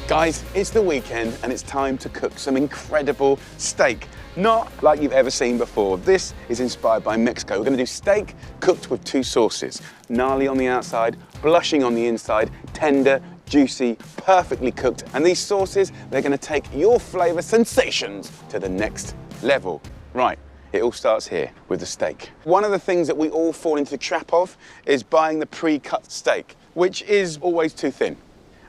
Guys, it's the weekend and it's time to cook some incredible steak. Not like you've ever seen before. This is inspired by Mexico. We're gonna do steak cooked with two sauces. Gnarly on the outside, blushing on the inside, tender, juicy, perfectly cooked. And these sauces, they're gonna take your flavor sensations to the next level. Right, it all starts here with the steak. One of the things that we all fall into the trap of is buying the pre-cut steak, which is always too thin.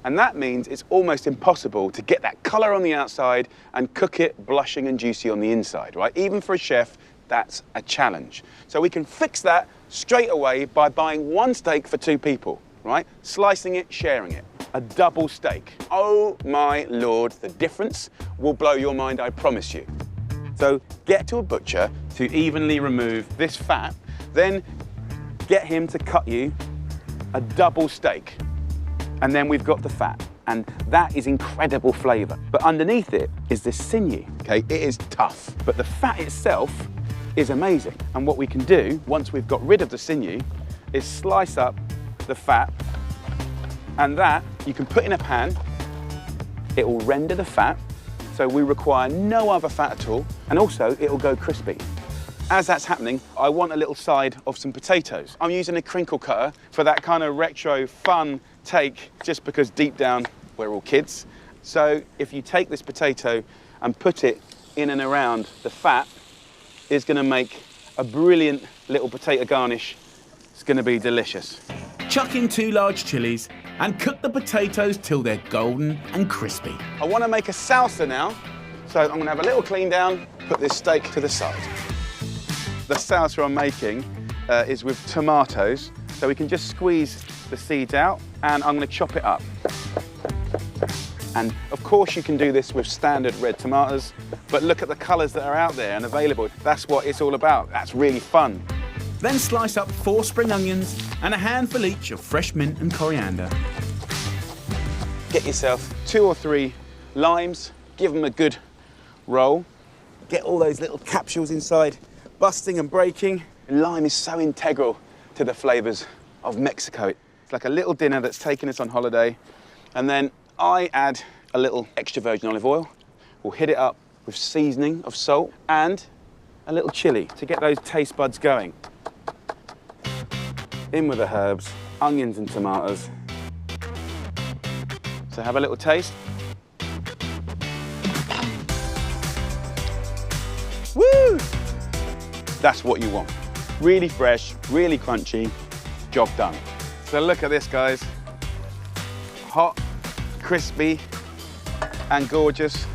And that means it's almost impossible to get that color on the outside and cook it blushing and juicy on the inside, right? Even for a chef, that's a challenge. So we can fix that straight away by buying one steak for two people, right? Slicing it, sharing it. A double steak. Oh my Lord, the difference will blow your mind, I promise you. So get to a butcher to evenly remove this fat, then get him to cut you a double steak. And then we've got the fat, and that is incredible flavor. But underneath it is this sinew, okay? It is tough, but the fat itself is amazing. And what we can do, once we've got rid of the sinew, is slice up the fat, and that you can put in a pan. It will render the fat, so we require no other fat at all, and also it will go crispy. As that's happening, I want a little side of some potatoes. I'm using a crinkle cutter for that kind of retro fun take, just because deep down we're all kids. So if you take this potato and put it in and around the fat, it's gonna make a brilliant little potato garnish. It's gonna be delicious. Chuck in 2 large chilies and cook the potatoes till they're golden and crispy. I wanna make a salsa now, so I'm gonna have a little clean down, put this steak to the side. The salsa I'm making is with tomatoes, so we can just squeeze the seeds out, and I'm gonna chop it up. And of course you can do this with standard red tomatoes, but look at the colors that are out there and available. That's what it's all about. That's really fun. Then slice up 4 spring onions and a handful each of fresh mint and coriander. Get yourself 2 or 3 limes, give them a good roll. Get all those little capsules inside, busting and breaking. Lime is so integral to the flavors of Mexico. It's like a little dinner that's taken us on holiday. And then I add a little extra virgin olive oil. We'll hit it up with seasoning of salt and a little chili to get those taste buds going. In with the herbs, onions and tomatoes. So have a little taste. Woo! That's what you want. Really fresh, really crunchy, job done. So look at this, guys. Hot, crispy, and gorgeous.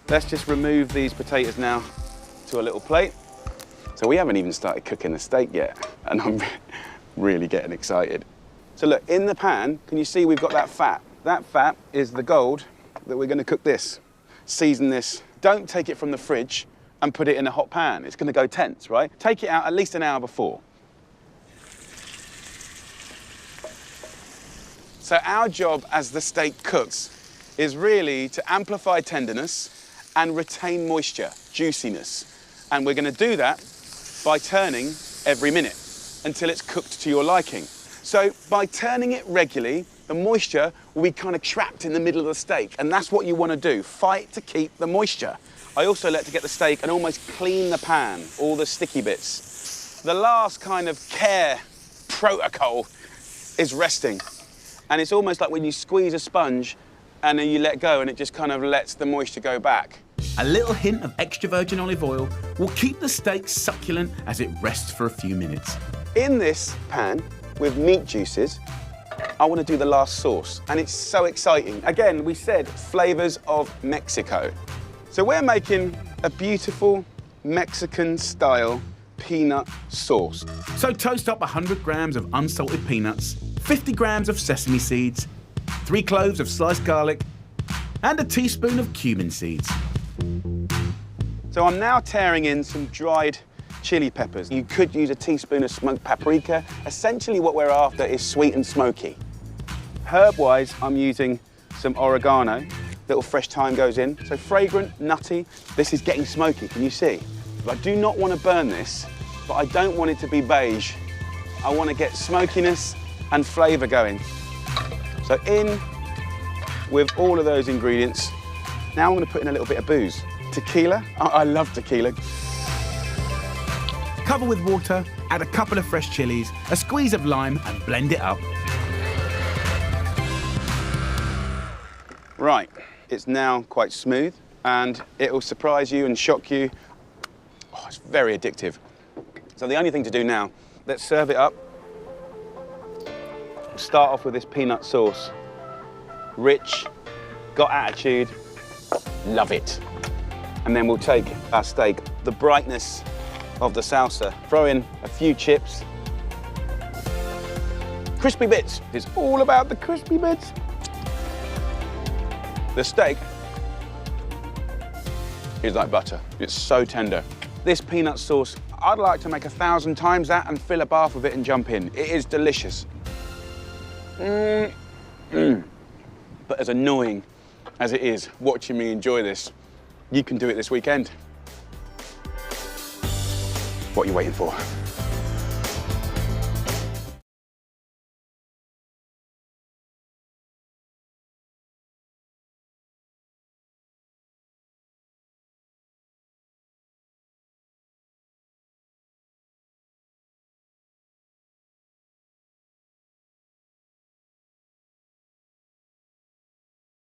Let's just remove these potatoes now to a little plate. So we haven't even started cooking the steak yet, and I'm really getting excited. So look, in the pan, can you see we've got that fat? That fat is the gold that we're gonna cook this. Season this. Don't take it from the fridge and put it in a hot pan. It's gonna go tense, right? Take it out at least an hour before. So our job as the steak cooks is really to amplify tenderness and retain moisture, juiciness. And we're gonna do that by turning every minute until it's cooked to your liking. So by turning it regularly, the moisture will be kind of trapped in the middle of the steak, and that's what you wanna do, fight to keep the moisture. I also like to get the steak and almost clean the pan, all the sticky bits. The last kind of care protocol is resting. And it's almost like when you squeeze a sponge and then you let go and it just kind of lets the moisture go back. A little hint of extra virgin olive oil will keep the steak succulent as it rests for a few minutes. In this pan with meat juices, I want to do the last sauce, and it's so exciting. Again, we said flavors of Mexico. So we're making a beautiful Mexican-style peanut sauce. So toast up 100 grams of unsalted peanuts, 50 grams of sesame seeds, 3 cloves of sliced garlic, and a teaspoon of cumin seeds. So I'm now tearing in some dried chili peppers. You could use a teaspoon of smoked paprika. Essentially what we're after is sweet and smoky. Herb-wise, I'm using some oregano. Little fresh thyme goes in. So fragrant, nutty. This is getting smoky, can you see? I do not want to burn this, but I don't want it to be beige. I want to get smokiness and flavour going. So in with all of those ingredients, now I'm going to put in a little bit of booze. Tequila. I love tequila. Cover with water, add a couple of fresh chilies, a squeeze of lime, and blend it up. Right, it's now quite smooth, and it will surprise you and shock you. Oh, it's very addictive. So the only thing to do now, let's serve it up. Start off with this peanut sauce. Rich, got attitude, love it. And then we'll take our steak, the brightness of the salsa, throw in a few chips. Crispy bits, it's all about the crispy bits. The steak is like butter, it's so tender. This peanut sauce, I'd like to make 1,000 times that and fill a bath with it and jump in. It is delicious. But as annoying as it is watching me enjoy this, you can do it this weekend. What are you waiting for?